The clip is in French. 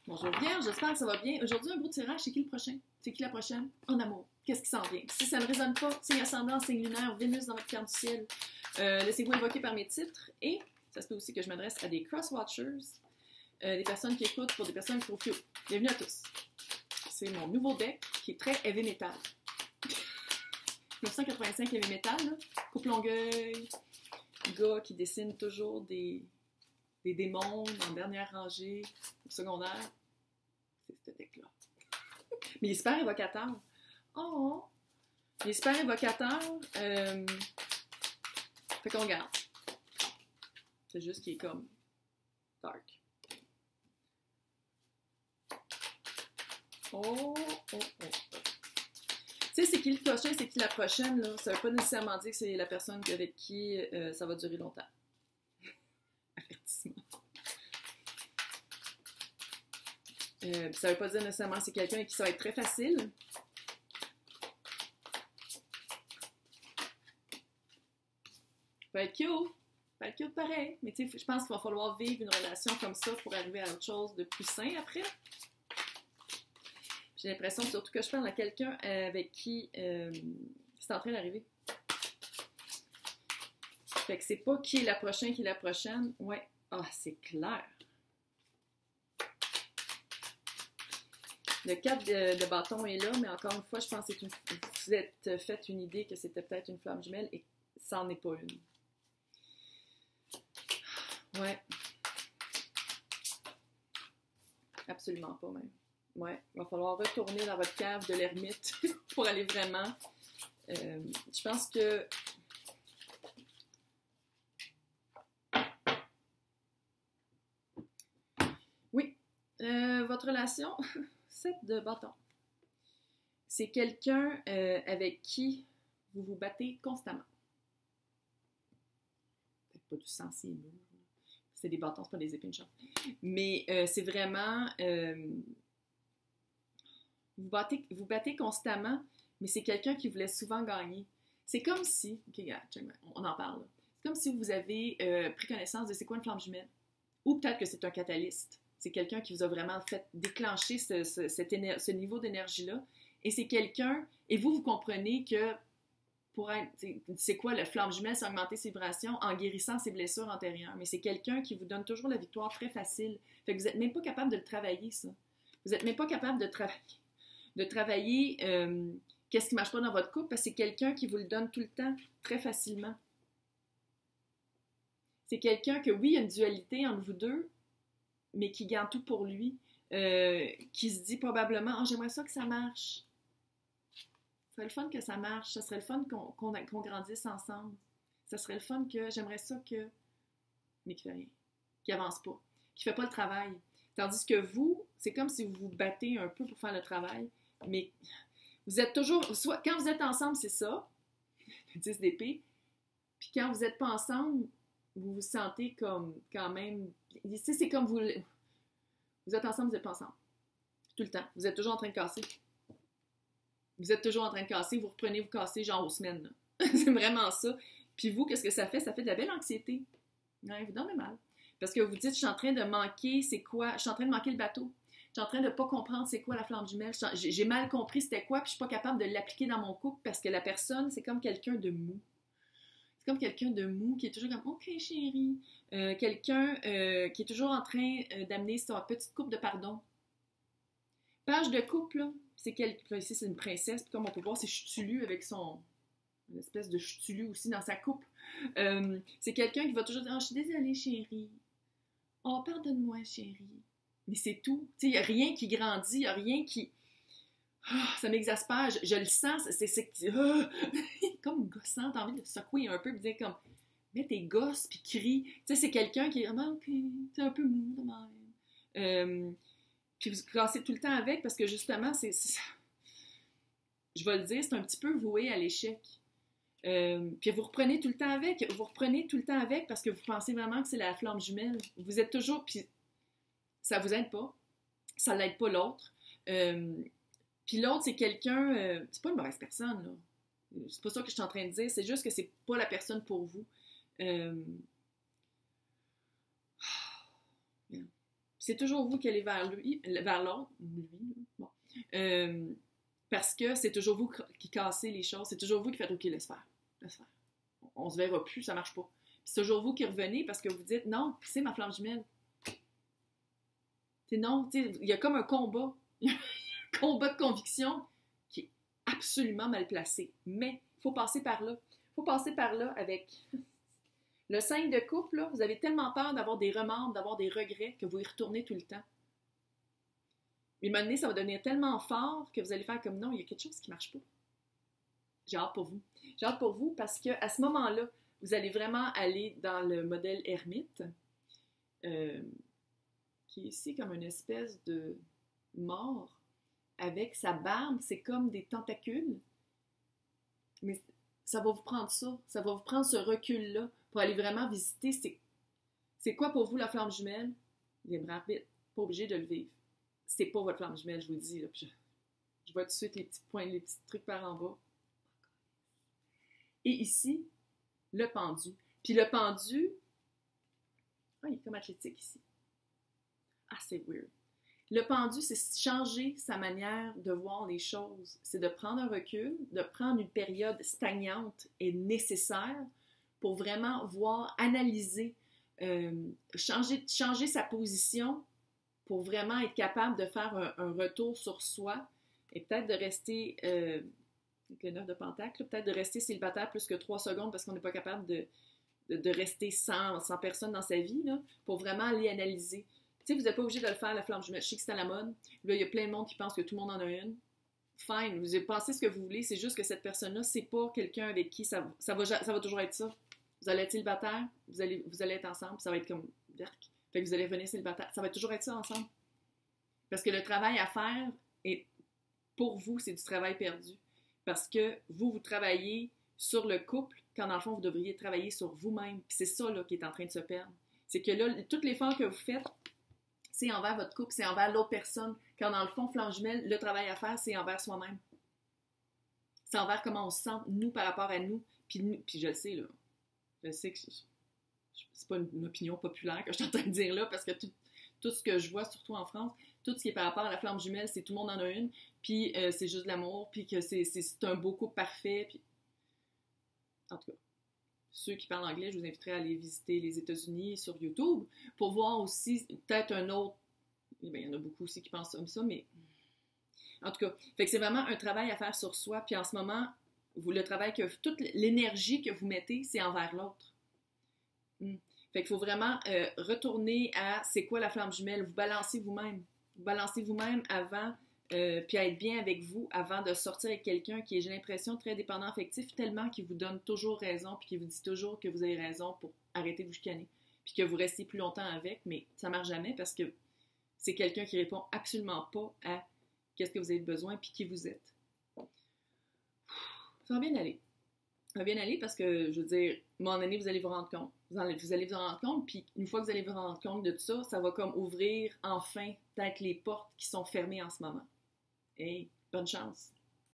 Bonjour Vierge, j'espère que ça va bien. Aujourd'hui, un beau tirage, c'est qui le prochain? C'est qui la prochaine? En amour. Qu'est-ce qui s'en vient? Si ça ne résonne pas, signe ascendant, signe lunaire, Vénus dans votre carte du ciel, laissez-vous évoquer par mes titres. Et ça se peut aussi que je m'adresse à des cross-watchers, des personnes qui écoutent pour des personnes qui profient. Bienvenue à tous. C'est mon nouveau deck qui est très heavy metal. 1985 heavy metal, là. Coupe Longueuil, gars qui dessine toujours des démons en dernière rangée, au secondaire. C'est ce deck-là. Mais il est super évocateur. Oh! Il est super évocateur. Fait qu'on regarde. C'est juste qu'il est comme dark. Oh! Tu sais, c'est qui le prochain, c'est qui la prochaine, là. Ça veut pas nécessairement dire que c'est la personne avec qui ça va durer longtemps. Avertissement. Ça veut pas dire nécessairement que c'est quelqu'un avec qui ça va être très facile. Ça peut être cute. Ça peut être cute pareil. Mais tu sais, je pense qu'il va falloir vivre une relation comme ça pour arriver à autre chose de plus sain après. J'ai l'impression surtout que je parle à quelqu'un avec qui c'est en train d'arriver. Fait que c'est pas qui est la prochaine, qui est la prochaine. Ouais. Ah, c'est clair. Le 4 de bâton est là, mais encore une fois, je pense que vous êtes fait une idée que c'était peut-être une flamme jumelle et ça n'en est pas une. Ouais. Absolument pas, même. Ouais. Il va falloir retourner dans votre cave de l'ermite pour aller vraiment. Je pense que. Oui. Votre relation. 7 de bâton. C'est quelqu'un avec qui vous vous battez constamment. Peut-être pas du sensible. C'est des bâtons, c'est pas des épines de champ. Mais c'est vraiment... vous battez constamment, mais c'est quelqu'un qui vous laisse souvent gagner. C'est comme si... OK, regarde, on en parle. Là. C'est comme si vous avez pris connaissance de c'est quoi une flamme jumelle. Ou peut-être que c'est un catalyste. C'est quelqu'un qui vous a vraiment fait déclencher ce niveau d'énergie-là. Et c'est quelqu'un... Et vous comprenez que pour être... C'est quoi le flamme jumelle? C'est augmenter ses vibrations en guérissant ses blessures antérieures. Mais c'est quelqu'un qui vous donne toujours la victoire très facile. Fait que vous n'êtes même pas capable de le travailler, ça. Vous n'êtes même pas capable de travailler qu'est-ce qui ne marche pas dans votre couple parce que c'est quelqu'un qui vous le donne tout le temps très facilement. C'est quelqu'un que, oui, il y a une dualité entre vous deux, mais qui garde tout pour lui, qui se dit probablement « Ah, j'aimerais ça que ça marche. Ça serait le fun que ça marche. Ça serait le fun qu'on grandisse ensemble. Ça serait le fun que j'aimerais ça que... » Mais qui fait rien. Qui avance pas. Qui fait pas le travail. Tandis que vous, c'est comme si vous vous battez un peu pour faire le travail, mais vous êtes toujours... Soit quand vous êtes ensemble, c'est ça, le 10 d'épée, puis quand vous n'êtes pas ensemble, vous vous sentez comme quand même... Ici, c'est comme vous êtes ensemble, vous n'êtes pas ensemble. Tout le temps. Vous êtes toujours en train de casser. Vous êtes toujours en train de casser. Vous reprenez, vous cassez genre aux semaines. C'est vraiment ça. Puis vous, qu'est-ce que ça fait? Ça fait de la belle anxiété. Ouais, vous dormez mal. Parce que vous dites, je suis en train de manquer, c'est quoi? Je suis en train de manquer le bateau. Je suis en train de ne pas comprendre c'est quoi la flamme jumelle. J'ai mal compris c'était quoi, puis je suis pas capable de l'appliquer dans mon couple parce que la personne, c'est comme quelqu'un de mou. C'est comme quelqu'un de mou qui est toujours comme « OK, chérie ». Quelqu'un qui est toujours en train d'amener sa petite coupe de pardon. Page de couple, là, c'est ici, c'est une princesse, puis comme on peut voir, c'est Chutulu avec une espèce de Chutulu aussi dans sa coupe. C'est quelqu'un qui va toujours dire « Oh, je suis désolée, chérie. Oh, pardonne-moi, chérie. » Mais c'est tout. Tu sais, il n'y a rien qui grandit, il n'y a rien qui... Oh, ça m'exaspère, je le sens, c'est comme gossant, t'as envie de secouer un peu et dire comme, mets tes gosses puis crie. Tu sais, c'est quelqu'un qui est vraiment, ok, c'est un peu mou de même. Puis vous cassez tout le temps avec parce que justement, je vais le dire, c'est un petit peu voué à l'échec. Puis vous reprenez tout le temps avec parce que vous pensez vraiment que c'est la flamme jumelle. Vous êtes toujours, puis ça vous aide pas, ça l'aide pas l'autre. Puis l'autre, c'est quelqu'un, c'est pas une mauvaise personne, là. C'est pas ça que je suis en train de dire, c'est juste que c'est pas la personne pour vous. c'est toujours vous qui allez vers lui, vers l'autre, lui, bon. Parce que c'est toujours vous qui cassez les choses, c'est toujours vous qui faites OK, laisse faire, laisse faire. On se verra plus, ça marche pas. Puis c'est toujours vous qui revenez parce que vous dites non, c'est ma flamme jumelle. C'est non, il y a comme un combat, un combat de conviction qui est absolument mal placé. Mais il faut passer par là. Il faut passer par là avec le 5 de coupe, là, vous avez tellement peur d'avoir des remords, d'avoir des regrets que vous y retournez tout le temps. Mais à un moment donné, ça va devenir tellement fort que vous allez faire comme non, il y a quelque chose qui ne marche pas. J'ai hâte pour vous. J'ai hâte pour vous parce qu'à ce moment-là, vous allez vraiment aller dans le modèle ermite, qui est ici comme une espèce de mort avec sa barbe. C'est comme des tentacules. Mais ça va vous prendre ça va vous prendre ce recul-là pour aller vraiment visiter c'est quoi pour vous la flamme jumelle? Libre arbitre, pas obligé de le vivre. C'est pas votre flamme jumelle, je vous le dis. Là. Je vois tout de suite les petits points, les petits trucs par en bas. Et ici, le pendu. Puis le pendu, il est comme athlétique ici. Ah, c'est weird. Le pendu, c'est changer sa manière de voir les choses. C'est de prendre un recul, de prendre une période stagnante et nécessaire pour vraiment voir, analyser, changer sa position pour vraiment être capable de faire un retour sur soi et peut-être de rester, avec le 9 de Pentacle, peut-être de rester célibataire plus que 3 secondes parce qu'on n'est pas capable de rester sans personne dans sa vie, là, pour vraiment aller analyser. Tu sais, vous n'êtes pas obligé de le faire, la flamme jumelle. Je sais que c'est à la mode. Là, il y a plein de monde qui pense que tout le monde en a une. Fine, vous pensez ce que vous voulez, c'est juste que cette personne-là, c'est pas quelqu'un avec qui ça va toujours être ça. Vous allez être célibataire, vous allez être ensemble, ça va être comme Dirk. Fait que vous allez revenir célibataire. Ça va toujours être ça ensemble. Parce que le travail à faire, pour vous, c'est du travail perdu. Parce que vous travaillez sur le couple, quand dans le fond, vous devriez travailler sur vous-même. Puis c'est ça là, qui est en train de se perdre. C'est que là, tout l'effort que vous faites, c'est envers votre couple, c'est envers l'autre personne. Quand dans le fond, flamme jumelle, le travail à faire, c'est envers soi-même. C'est envers comment on se sent, nous, par rapport à nous. Puis je le sais, là. Je sais que c'est pas une opinion populaire que je suis en train de dire là, parce que tout ce que je vois, surtout en France, tout ce qui est par rapport à la flamme jumelle, c'est tout le monde en a une, puis c'est juste de l'amour, puis que c'est un beau couple parfait, puis... En tout cas, ceux qui parlent anglais, je vous inviterai à aller visiter les États-Unis sur YouTube pour voir aussi peut-être un autre... Bien, il y en a beaucoup aussi qui pensent comme ça, mais... En tout cas, fait que c'est vraiment un travail à faire sur soi, puis en ce moment, le travail toute l'énergie que vous mettez, c'est envers l'autre. Fait qu'il faut vraiment retourner à c'est quoi la flamme jumelle, vous balancez vous-même. Vous balancez vous-même avant, puis à être bien avec vous avant de sortir avec quelqu'un qui est, j'ai l'impression, très dépendant affectif, tellement qu'il vous donne toujours raison, puis qu'il vous dit toujours que vous avez raison pour arrêter de vous chicaner, puis que vous restez plus longtemps avec, mais ça marche jamais parce que c'est quelqu'un qui répond absolument pas à qu'est-ce que vous avez besoin, puis qui vous êtes. Ça va bien aller. Ça va bien aller parce que, je veux dire, à un moment donné, vous allez vous rendre compte. Vous allez vous rendre compte, puis une fois que vous allez vous rendre compte de tout ça, ça va comme ouvrir enfin peut-être les portes qui sont fermées en ce moment. Hey, bonne chance!